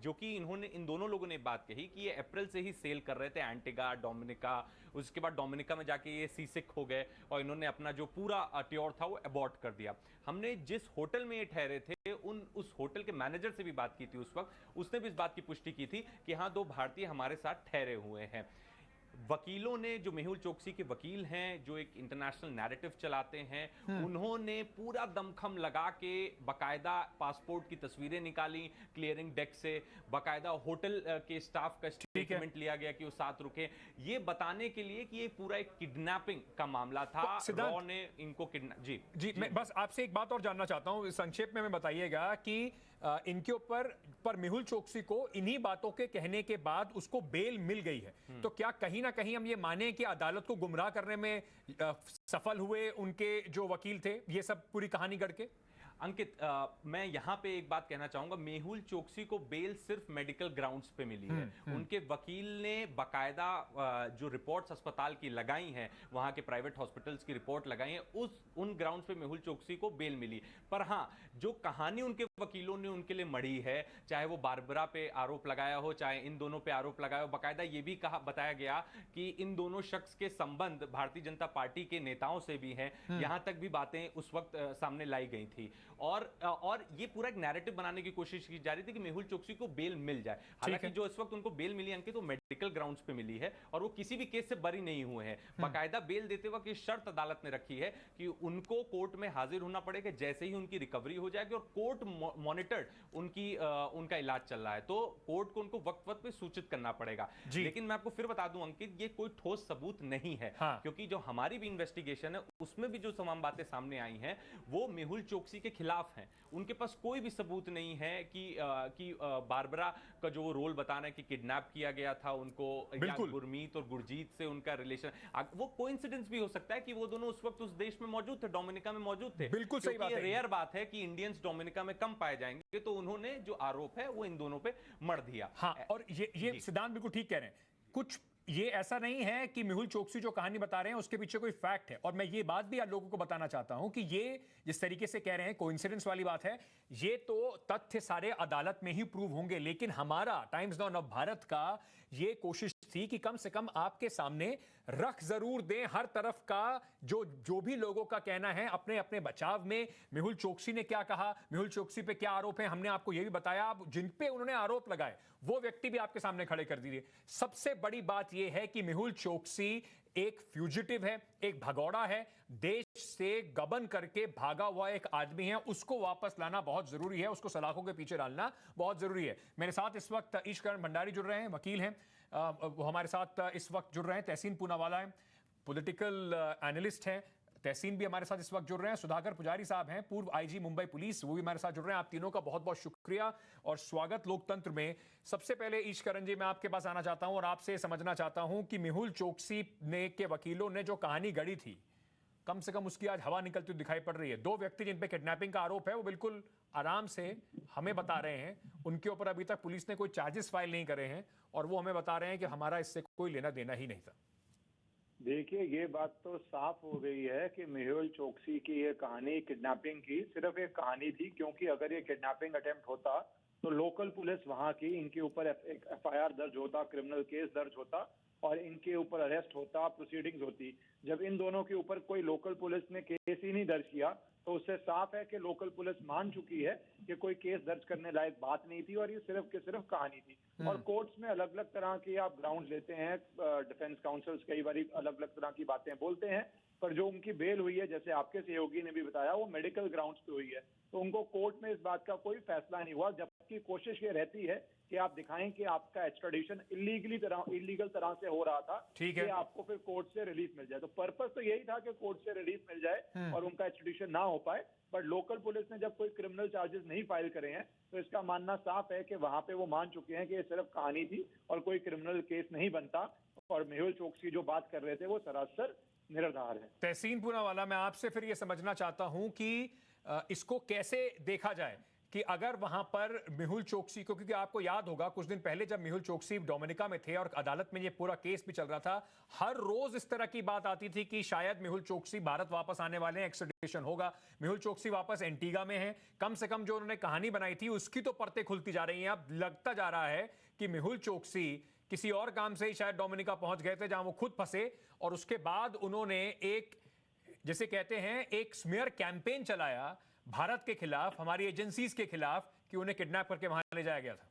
[SPEAKER 5] जो कि इन दोनों लोगों ने बात कही कि ये अप्रैल से ही सेल कर रहे थे एंटीगा, डोमिनिका। उसके बाद डोमिनिका में जाके ये सीसिक हो गए और इन्होंने अपना जो पूरा टूर था वो अबॉर्ट कर दिया। हमने जिस होटल में ये ठहरे थे उस होटल के मैनेजर से भी बात की थी उस वक्त। उसने भी इस बात की पुष्टि की थी कि हाँ, 2 भारतीय हमारे साथ ठहरे हुए हैं। वकीलों ने, जो मेहुल चोकसी के वकील हैं, जो एक इंटरनेशनल नैरेटिव चलाते हैं, उन्होंने पूरा दमखम लगा के बकायदा पासपोर्ट की तस्वीरें निकाली क्लियरिंग डेस्क से, बकायदा होटल के स्टाफ का स्टेटमेंट लिया गया कि वो साथ रुके, ये बताने के लिए कि ये पूरा एक किडनैपिंग का मामला था। रॉ ने इनको जी,
[SPEAKER 1] मैं बस आपसे एक बात और जानना चाहता हूं, संक्षेप में बताइएगा कि इनके ऊपर मेहुल चोकसी को इन्हीं बातों के कहने के बाद उसको बेल मिल गई है, तो क्या कहीं ना कहीं हम ये माने कि अदालत को गुमराह करने में सफल हुए उनके जो वकील थे, ये सब पूरी कहानी गढ़ के?
[SPEAKER 5] अंकित, मैं यहाँ पे एक बात कहना चाहूंगा, मेहुल चोकसी को बेल सिर्फ मेडिकल ग्राउंड्स पे मिली है। उनके वकील ने बकायदा जो रिपोर्ट्स अस्पताल की लगाई हैं, वहाँ के प्राइवेट हॉस्पिटल्स की रिपोर्ट लगाई है, उन ग्राउंड्स पे मेहुल चोकसी को बेल मिली। पर हाँ, जो कहानी उनके वकीलों ने उनके लिए मढ़ी है, चाहे वो बारबरा पे आरोप लगाया हो, चाहे इन दोनों पे आरोप लगाया हो, बकायदा ये भी बताया गया कि इन दोनों शख्स के संबंध भारतीय जनता पार्टी के नेताओं से भी हैं। यहाँ तक भी बातें उस वक्त सामने लाई गई थी। और ये पूरा एक नैरेटिव बनाने की कोशिश की जा रही थी कि मेहुल चोकसी को बेल मिल जाए। हालांकि जो इस वक्त उनको बेल मिली अंकित, तो मेडिकल ग्राउंड्स पे मिली है और वो किसी भी केस से बरी नहीं हुए हैं। बाकायदा बेल देते वक्त ये शर्त अदालत ने रखी है कि उनको कोर्ट में हाजिर होना पड़ेगा जैसे ही उनकी रिकवरी हो जाएगी, और कोर्ट मॉनिटर्ड उनका इलाज चल रहा है, तो कोर्ट को उनको वक्त वक्त पे सूचित करना पड़ेगा। लेकिन मैं आपको फिर बता दूं अंकित, ये कोई ठोस सबूत नहीं है। क्योंकि जो हमारी भी इन्वेस्टिगेशन है उसमें भी जो तमाम बातें सामने आई हैं वो मेहुल चोकसी के खिलाफ हैं। उनके पास कोई भी सबूत नहीं है कि बारबरा का जो रोल बताना है कि किडनैप किया गया था उनको, या गुरमीत और गुरजीत से उनका रिलेशन, वो कोइंसिडेंस भी हो सकता है कि वो दोनों उस वक्त उस देश में मौजूद थे, डोमिनिका में मौजूद थे।
[SPEAKER 1] बिल्कुल सही बात है।
[SPEAKER 5] रेयर बात है कि इंडियंस डोमिनिका में कम पाए जाएंगे, तो उन्होंने जो आरोप है वो इन दोनों पे मढ़ दिया।
[SPEAKER 1] हाँ, और ये सिद्धांत बिल्कुल ठीक कह रहे हैं। कुछ ये ऐसा नहीं है कि मेहुल चोकसी जो कहानी बता रहे हैं उसके पीछे कोई फैक्ट है, और मैं ये बात भी आप लोगों को बताना चाहता हूं कि ये जिस तरीके से कह रहे हैं कोइंसिडेंस वाली बात है, ये तो तथ्य सारे अदालत में ही प्रूव होंगे। लेकिन हमारा टाइम्स नाउ ऑफ भारत का ये कोशिश थी कि कम से कम आपके सामने रख जरूर दें हर तरफ का जो भी लोगों का कहना है अपने अपने बचाव में। मेहुल चोकसी ने क्या कहा, मेहुल चोकसी पे क्या आरोप है, हमने आपको ये भी बताया। अब जिन पे उन्होंने आरोप लगाए वो व्यक्ति भी आपके सामने खड़े कर दिए। सबसे बड़ी बात यह है कि मेहुल चोकसी एक फ्यूजिटिव है, एक भगौड़ा है, देश से गबन करके भागा हुआ एक आदमी है। उसको वापस लाना बहुत जरूरी है, उसको सलाखों के पीछे डालना बहुत जरूरी है। मेरे साथ इस वक्त ईशकरण भंडारी जुड़ रहे हैं, वकील हैं, वो हमारे साथ इस वक्त जुड़ रहे हैं। तहसीन पूनावाला है, पॉलिटिकल एनालिस्ट हैं, तहसीन भी हमारे साथ इस वक्त जुड़ रहे हैं। सुधाकर पुजारी साहब हैं, पूर्व आईजी मुंबई पुलिस, वो भी हमारे साथ जुड़ रहे हैं। आप तीनों का बहुत बहुत शुक्रिया और स्वागत लोकतंत्र में। सबसे पहले ईशकरण जी, मैं आपके पास आना चाहता हूं और आपसे समझना चाहता हूं कि मेहुल चोकसी ने के वकीलों ने जो कहानी गढ़ी थी, कम से कम उसकी आज हवा निकलती हुई दिखाई पड़ रही है। 2 व्यक्ति जिन पे किडनैपिंग का आरोप है वो बिल्कुल आराम से हमें बता रहे हैं, उनके ऊपर अभी तक पुलिस ने कोई चार्जेस फाइल नहीं करे हैं, और वो हमें बता रहे हैं कि हमारा इससे कोई लेना देना ही नहीं था।
[SPEAKER 6] देखिए, ये बात तो साफ हो गई है कि मेहुल चोकसी की ये कहानी किडनैपिंग की सिर्फ एक कहानी थी, क्योंकि अगर ये किडनैपिंग अटेम्प्ट होता तो लोकल पुलिस वहां की इनके ऊपर एक एफआईआर दर्ज होता, क्रिमिनल केस दर्ज होता और इनके ऊपर अरेस्ट होता, प्रोसीडिंग्स होती। जब इन दोनों के ऊपर कोई लोकल पुलिस ने केस ही नहीं दर्ज किया तो उससे साफ है कि लोकल पुलिस मान चुकी है कि कोई केस दर्ज करने लायक बात नहीं थी और ये सिर्फ की सिर्फ कहानी थी। और कोर्ट्स में अलग अलग तरह के आप ग्राउंड्स लेते हैं, डिफेंस काउंसिल्स कई बार अलग अलग तरह की बातें बोलते हैं, पर जो उनकी बेल हुई है, जैसे आपके सहयोगी ने भी बताया, वो मेडिकल ग्राउंड्स पे हुई है, तो उनको कोर्ट में इस बात का कोई फैसला नहीं हुआ, जबकि कोशिश ये रहती है कि आप दिखाएं कि आपका एक्स्ट्राडिशन इलीगल तरह से हो रहा था,
[SPEAKER 1] ठीक है,
[SPEAKER 6] कि आपको फिर कोर्ट से रिलीफ मिल जाए। तो पर्पस तो यही था कि कोर्ट से रिलीफ मिल जाए और उनका एक्स्ट्राडिशन ना हो पाए। बट लोकल पुलिस ने जब कोई क्रिमिनल चार्जेस नहीं फाइल करे हैं तो इसका मानना साफ है कि वहां पे वो मान चुके हैं कि ये सिर्फ कहानी थी और कोई क्रिमिनल केस नहीं बनता, और मेहुल चोकसी जो बात कर रहे थे वो सरासर निराधार है।
[SPEAKER 1] तहसीन पूनावाला, मैं आपसे फिर ये समझना चाहता हूं कि इसको कैसे देखा जाए कि अगर वहां पर मेहुल चोकसी को, क्योंकि आपको याद होगा कुछ दिन पहले जब मेहुल चोकसी डोमिनिका में थे और अदालत में ये पूरा केस भी चल रहा था, हर रोज इस तरह की बात आती थी कि शायद मेहुल चोकसी भारत वापस आने वाले हैं, एक्स्ट्राडिशन होगा, मेहुल चोकसी वापस एंटीगा में हैं। कम से कम जो उन्होंने कहानी बनाई थी उसकी तो परतें खुलती जा रही हैं। अब लगता जा रहा है कि मेहुल चोकसी किसी और काम से ही शायद डोमिनिका पहुंच गए थे जहां वो खुद फंसे, और उसके बाद उन्होंने एक, जैसे कहते हैं, एक स्मीयर कैंपेन चलाया भारत के खिलाफ, हमारी एजेंसीज के खिलाफ, कि उन्हें किडनैप करके वहां ले जाया गया था।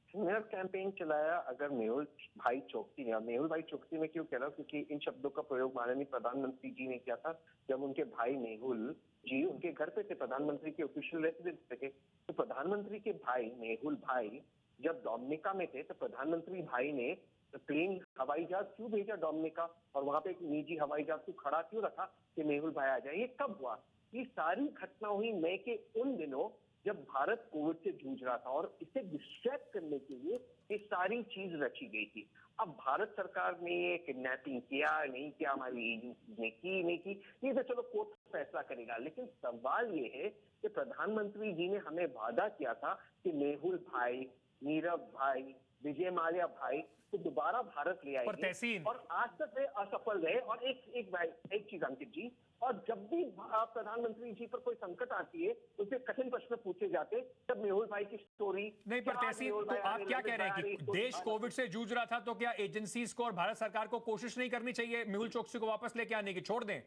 [SPEAKER 7] स्मीयर कैंपेन चलाया अगर मेहुल भाई चोकसी ने, मेहुल भाई चोकसी में क्यों कह रहा हूँ, क्योंकि इन शब्दों का प्रयोग माननीय प्रधानमंत्री जी ने किया था जब उनके भाई मेहुल जी उनके घर पे थे, प्रधानमंत्री के ऑफिशियल रेसिडेंस पे थे। तो प्रधानमंत्री के भाई मेहुल भाई जब डोमिनिका में थे तो प्रधानमंत्री भाई ने प्लेन हवाई जहाज क्यों भेजा डोमिनिका, और वहां पे एक निजी हवाई जहाज को खड़ा क्यों रखा कि मेहुल भाई आ जाए। ये कब हुआ? ये सारी घटना हुई मई के उन दिनों जब भारत कोविड से जूझ रहा था, और इसे डिस्ट्रैक्ट करने के लिए ये सारी चीज रची गई थी। अब भारत सरकार ने ये किडनैपिंग किया नहीं किया, हमारी एजेंसी ने की नहीं की, ये तो चलो कोर्ट फैसला करेगा। लेकिन सवाल ये है कि प्रधानमंत्री जी ने हमें वादा किया था कि मेहुल भाई, नीरव भाई, विजय माल्या भाई को दोबारा भारत ले आएंगे, और आज तक वे असफल रहे। और एक चीज अंकित जी, और जब भी प्रधानमंत्री जी पर कोई संकट आती है तो फिर कठिन प्रश्न पूछे जाते, तब मेहुल भाई की स्टोरी
[SPEAKER 1] नहीं। पर तहसीन, तो आप क्या कह रहे हैं कि देश कोविड से जूझ रहा था, तो क्या एजेंसीज को और भारत सरकार को कोशिश नहीं करनी चाहिए मेहुल चोकसी को वापस लेके आने की? छोड़ दें?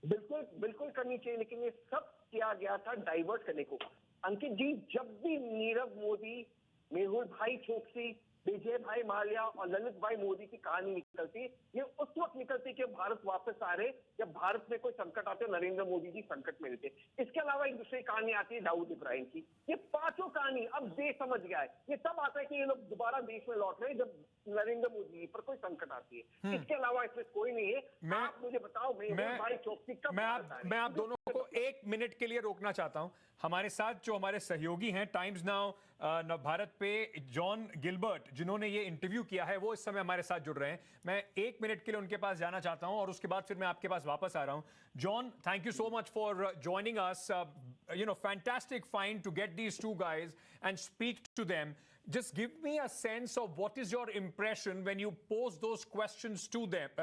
[SPEAKER 7] बिल्कुल बिल्कुल करनी चाहिए, लेकिन ये सब किया गया था डाइवर्ट करने को। अंकित जी, जब भी नीरव मोदी, मेहुल भाई चोकसी, विजय भाई माल्या और ललित भाई मोदी की कहानी निकलती, ये उस वक्त निकलती कि भारत वापस आ रहे जब भारत में कोई संकट आते, नरेंद्र मोदी जी संकट में रहते। इसके अलावा एक दूसरी कहानी आती है दाऊद इब्राहिम की। ये पांचों कहानी अब देश समझ गया है। ये तब आता है कि ये लोग दोबारा देश में लौट रहे जब नरेंद्र मोदी पर कोई संकट आती है। इसके अलावा इसमें कोई नहीं है। आप मुझे बताओ, भाई चोकसी कब?
[SPEAKER 1] मैं आप दोनों को एक मिनट के लिए रोकना चाहता हूं। हमारे साथ जो हमारे सहयोगी हैं टाइम्स नाउ भारत पे, जॉन गिलबर्ट, जिन्होंने ये इंटरव्यू किया है, वो इस समय हमारे साथ जुड़ रहे हैं। मैं एक मिनट के लिए उनके पास जाना चाहता हूं और उसके बाद फिर मैं आपके पास वापस आ रहा हूं। John, thank you so much for joining us. Fantastic find to get these two guys and speak to them. Just give me a sense of what is your impression when you pose those questions to them.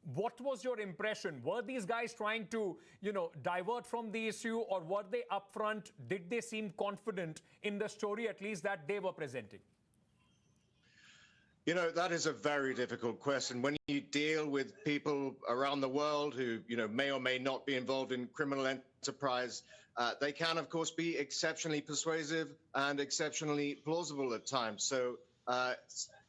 [SPEAKER 1] What was your impression? Were these guys trying to, divert from the issue, or were they upfront? Did they seem confident in the story, at least, that they were presenting?
[SPEAKER 2] That is a very difficult question. When you deal with people around the world who, may or may not be involved in criminal enterprise, they can, of course, be exceptionally persuasive and exceptionally plausible at times. So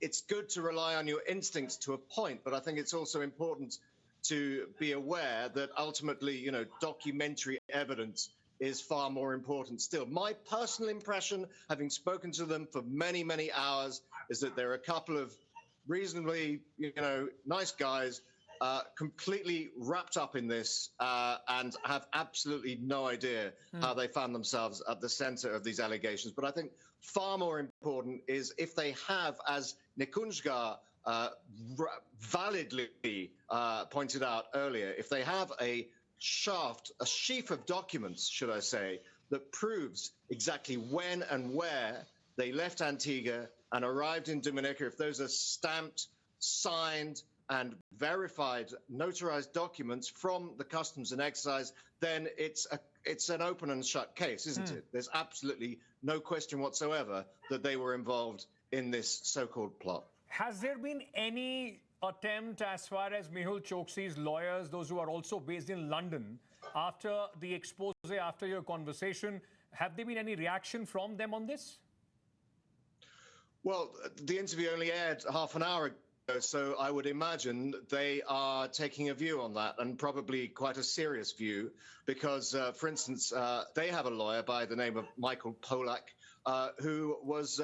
[SPEAKER 2] it's good to rely on your instincts to a point, but I think it's also important to be aware that ultimately, documentary evidence is far more important still. My personal impression, having spoken to them for many, many hours, is that they're a couple of reasonably, nice guys, completely wrapped up in this and have absolutely no idea how they found themselves at the center of these allegations. But I think far more important is if they have, as Nikunjgar validly pointed out earlier, if they have a sheaf of documents, should I say, that proves exactly when and where they left Antigua and arrived in Dominica, if those are stamped, signed, and verified, notarized documents from the Customs and Excise, then it's an open and shut case, isn't it? There's absolutely no question whatsoever that they were involved in this so-called plot.
[SPEAKER 1] Has there been any attempt as far as Mehul Choksi's lawyers, those who are also based in London, after the expose, after your conversation, have there been any reaction from them on this?
[SPEAKER 2] Well, the interview only aired half an hour ago, so I would imagine they are taking a view on that, and probably quite a serious view, because, for instance, they have a lawyer by the name of Michael Polak, who was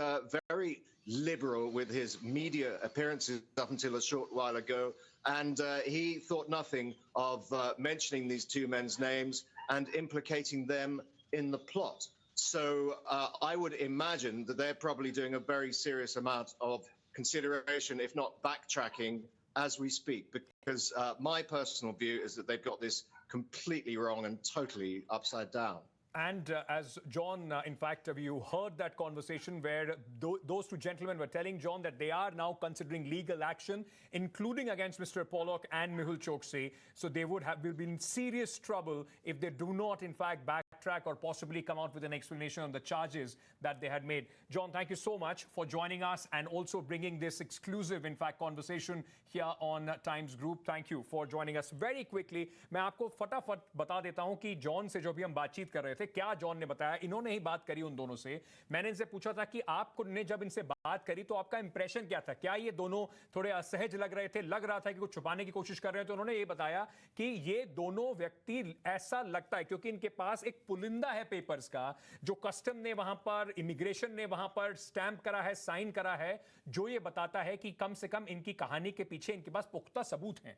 [SPEAKER 2] very liberal with his media appearances up until a short while ago, and he thought nothing of mentioning these two men's names and implicating them in the plot. So I would imagine that they're probably doing a very serious amount of consideration, if not backtracking, as we speak, because my personal view is that they've got this completely wrong and totally upside down.
[SPEAKER 1] And as John, in fact, you heard that conversation where those two gentlemen were telling John that they are now considering legal action, including against Mr. Pollock and Mehul Choksi. So they will be in serious trouble if they do not, in fact, backtrack or possibly come out with an explanation on the charges that they had made. John, thank you so much for joining us and also bringing this exclusive, in fact, conversation here on Times Group. Thank you for joining us. Very quickly, मैं आपको फटाफट बता देता हूं कि जॉन से जो भी हम बातचीत कर रहे थे, क्या जॉन ने बताया, इन्होंने ही बात करी उन दोनों से। मैंने इनसे पूछा था कि आपको ने जब इनसे बात करी तो आपका इंप्रेशन क्या था, क्या ये दोनों थोड़े असहज लग रहे थे, लग रहा था कि कुछ छुपाने की कोशिश कर रहे हैं, तो उन्होंने ये बताया कि ये दोनों व्यक्ति, ऐसा लगता है क्योंकि इनके पास एक पुलिंदा है पेपर्स का, जो कस्टम ने वहां पर, इमिग्रेशन ने वहां पर स्टैंप करा है, साइन करा है, जो ये बताता है कि कम से कम इनकी कहानी के पीछे इनके पास पुख्ता सबूत हैं।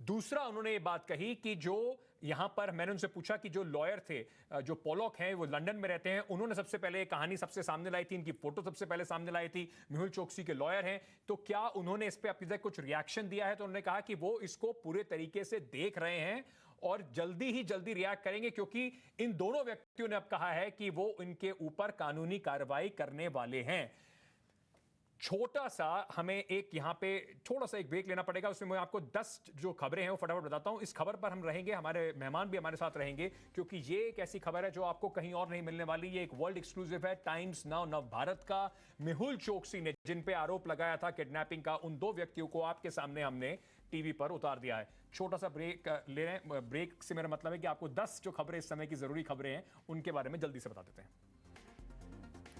[SPEAKER 1] दूसरा उन्होंने ये बात कही कि जो यहां पर मैंने उनसे पूछा कि जो लॉयर थे, जो पोलॉक हैं, वो लंदन में रहते हैं, उन्होंने सबसे पहले ये कहानी सबसे सामने लाई थी, इनकी फोटो सबसे पहले सामने लाई थी, मेहुल चोकसी के लॉयर हैं, तो क्या उन्होंने इस पे अभी तक कुछ रिएक्शन दिया है? तो उन्होंने कहा कि वो इसको पूरे तरीके से देख रहे हैं और जल्दी ही जल्दी रिएक्ट करेंगे, क्योंकि इन दोनों व्यक्तियों ने अब कहा है कि वो इनके ऊपर कानूनी कार्रवाई करने वाले हैं। छोटा सा हमें एक यहां पे थोड़ा सा एक ब्रेक लेना पड़ेगा, उसमें मैं आपको 10 जो खबरें हैं वो फटाफट बताता हूं। इस खबर पर हम रहेंगे, हमारे मेहमान भी हमारे साथ रहेंगे, क्योंकि ये एक ऐसी खबर है जो आपको कहीं और नहीं मिलने वाली। ये एक वर्ल्ड एक्सक्लूसिव है, टाइम्स नाउ नव भारत का। मेहुल चोकसी ने जिन पे आरोप लगाया था किडनैपिंग का, उन दो व्यक्तियों को आपके सामने हमने टीवी पर उतार दिया है। छोटा सा ब्रेक ले रहे हैं। ब्रेक से मेरा मतलब है कि आपको 10 जो खबरें इस समय की जरूरी खबरें हैं उनके बारे में जल्दी से बता देते हैं।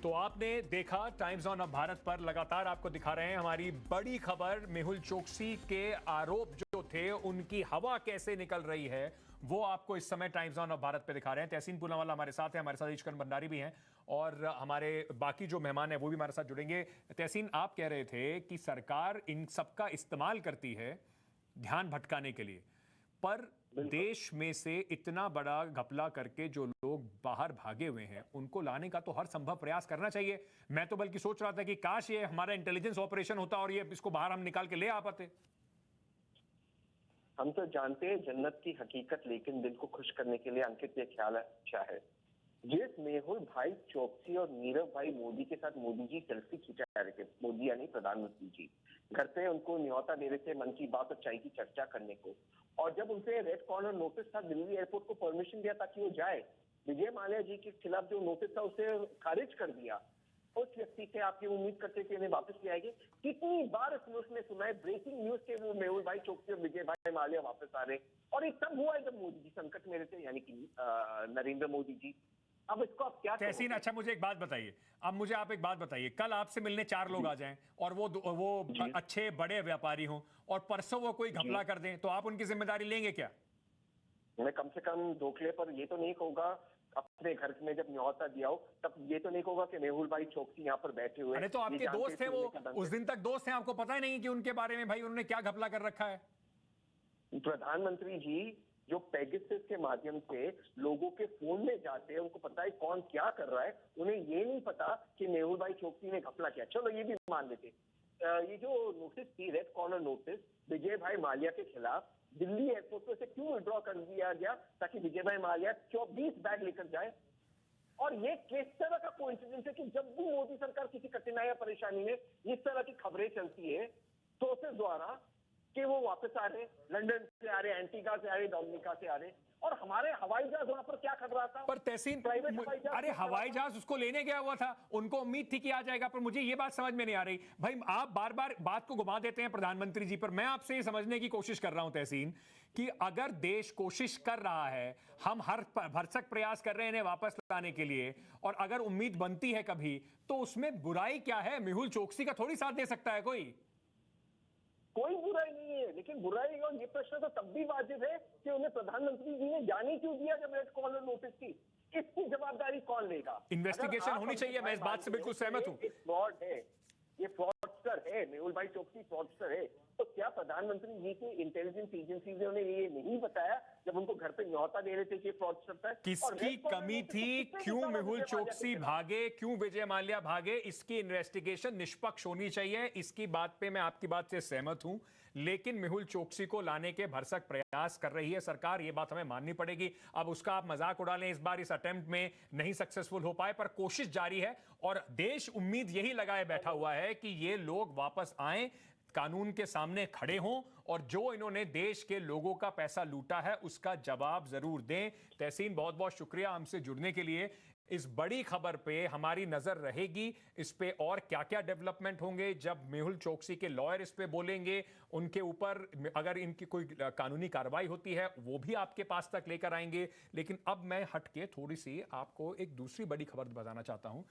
[SPEAKER 1] तो आपने देखा टाइम्स ऑन भारत पर लगातार आपको दिखा रहे हैं हमारी बड़ी खबर, मेहुल चोकसी के आरोप जो थे उनकी हवा कैसे निकल रही है, वो आपको इस समय टाइम्स ऑन भारत पे दिखा रहे हैं। तहसीन पूनावाला हमारे साथ है, हमारे साथ ईशकन भंडारी भी हैं और हमारे बाकी जो मेहमान हैं वो भी हमारे साथ जुड़ेंगे। तहसीन, आप कह रहे थे कि सरकार इन सबका इस्तेमाल करती है ध्यान भटकाने के लिए, पर देश में से इतना बड़ा घपला करके जो लोग बाहर भागे हुए हैं उनको लाने का तो हर संभव प्रयास करना चाहिए। मैं तो बल्कि सोच रहा था कि काश ये हमारा इंटेलिजेंस ऑपरेशन होता और ये इसको बाहर हम निकाल के ले आ पाते।
[SPEAKER 7] हम तो जानते हैं जन्नत की हकीकत, लेकिन दिल को खुश करने के लिए अंकित ये ख्याल अच्छा है। जिस मेहुल भाई चोकसी और नीरव भाई मोदी के साथ मोदी जी सेल्फी खिंचा रहे थे, मोदी यानी प्रधानमंत्री जी, घर पे उनको न्योता दे रहे थे मन की बात और चाय की चर्चा करने को, और जब उनसे रेड कॉर्नर नोटिस था, दिल्ली एयरपोर्ट को परमिशन दिया ताकि वो जाए, विजय माल्या जी के खिलाफ जो नोटिस था उसे खारिज कर दिया। उस व्यक्ति से आप ये उम्मीद करते थे इन्हें वापस ले आएंगे? कितनी बार इस मुल्क में सुना है ब्रेकिंग न्यूज के वो मेहुल भाई चोकसी और विजय भाई माल्या वापस आ रहे, और ये तब हुआ है जब मोदी जी संकट में रहते, यानी कि नरेंद्र मोदी जी। अब इसको आप क्या
[SPEAKER 1] तहसीन, अच्छा मुझे एक बात बताइए, अब मुझे आप एक बात बताइए, कल आपसे मिलने 4 लोग आ जाएं और वो अच्छे बड़े व्यापारी हों और परसों वो कोई घपला कर दें, तो आप उनकी जिम्मेदारी लेंगे क्या?
[SPEAKER 7] मैं कम से कम धोखले पर ये तो नहीं कहूंगा, अपने घर में जब न्योता दिया हो तब ये तो नहीं कहूंगा कि मेहुल भाई चोकसी यहाँ पर बैठे हुए।
[SPEAKER 1] अरे तो आपके दोस्त थे वो, उस दिन तक दोस्त हैं, आपको पता ही नहीं कि उनके बारे में भाई उन्होंने क्या घपला कर रखा है?
[SPEAKER 7] प्रधानमंत्री जी जो पेगासस के माध्यम से लोगों के फोन में जाते हैं, उनको पता है कौन क्या कर रहा है, उन्हें ये नहीं पता कि मेहुल भाई चोकसी ने घपला किया। चलो ये भी मान लेते, ये जो नोटिस थी रेड कॉर्नर नोटिस विजय भाई माल्या के खिलाफ, दिल्ली एयरपोर्ट पे से क्यों विड्रॉ कर दिया गया? ताकि विजय भाई माल्या 24 बैग लेकर जाए। और ये किस तरह का कोइंसिडेंस है कि जब भी मोदी सरकार किसी कठिनाई या परेशानी में इस तरह की खबरें चलती है सोर्सेस द्वारा, कि वो वापस आ रहे, लंदन से आ रहे, एंटीगा से आ रहे, डोमिनिका से आ रहे, और हमारे हवाई जहाज वहां पर क्या कर रहा था?
[SPEAKER 1] पर तहसीन,
[SPEAKER 7] प्राइवेट हवाई जहाज
[SPEAKER 1] अरे
[SPEAKER 7] क्या कर रहा
[SPEAKER 1] हवाई
[SPEAKER 7] था?
[SPEAKER 1] जहाज उसको लेने गया हुआ था, उनको उम्मीद थी कि आ जाएगा। पर मुझे ये बात समझ में नहीं आ रही भाई, आप बार बार बात को घुमा देते हैं प्रधानमंत्री जी पर। मैं आपसे ये समझने की कोशिश कर रहा हूं तहसीन, कि अगर देश कोशिश कर रहा है, हम हर भरसक प्रयास कर रहे हैं इन्हें वापस लाने के लिए, और अगर उम्मीद बनती है कभी, तो उसमें बुराई क्या है? मेहुल चोकसी का थोड़ी साथ दे सकता है कोई?
[SPEAKER 7] कोई बुराई नहीं है, लेकिन बुराई और ये प्रश्न तो तब भी वाजिब है कि उन्हें प्रधानमंत्री जी ने जाने क्यों दिया जब रेड कॉर्नर नोटिस की। इसकी जवाबदारी कौन लेगा?
[SPEAKER 1] इन्वेस्टिगेशन
[SPEAKER 7] अगर आप
[SPEAKER 1] होनी चाहिए, मैं इस बात से बिल्कुल सहमत हूं।
[SPEAKER 7] फ्रॉड है, ये फ्रॉडस्टर है, मेहुल भाई चोकसी फ्रॉडस्टर है, तो क्या प्रधानमंत्री जी की इंटेलिजेंस एजेंसी ने उन्हें ये नहीं बताया जब उनको घर पे न्योता दे रहे थे कि फ्रॉडस्टर था?
[SPEAKER 1] किसकी कमी थी? क्यों मेहुल चोकसी भागे? क्यों विजय माल्या भागे? इसकी इन्वेस्टिगेशन निष्पक्ष होनी चाहिए, इसकी बात पे मैं आपकी बात से सहमत हूं। लेकिन मेहुल चोकसी को लाने के भरसक प्रयास कर रही है सरकार, ये बात हमें माननी पड़ेगी। अब उसका आप मजाक उड़ा लें, इस बार इस अटेम्प्ट में नहीं सक्सेसफुल हो पाए, पर कोशिश जारी है, और देश उम्मीद यही लगाए बैठा हुआ है कि ये लोग वापस आएं, कानून के सामने खड़े हों, और जो इन्होंने देश के लोगों का पैसा लूटा है उसका जवाब जरूर दें। तहसीन, बहुत बहुत शुक्रिया हमसे जुड़ने के लिए। इस बड़ी खबर पे हमारी नजर रहेगी, इस पे और क्या क्या डेवलपमेंट होंगे जब मेहुल चोकसी के लॉयर इस पे बोलेंगे, उनके ऊपर अगर इनकी कोई कानूनी कार्रवाई होती है वो भी आपके पास तक लेकर आएंगे। लेकिन अब मैं हटके थोड़ी सी आपको एक दूसरी बड़ी खबर बताना चाहता हूं।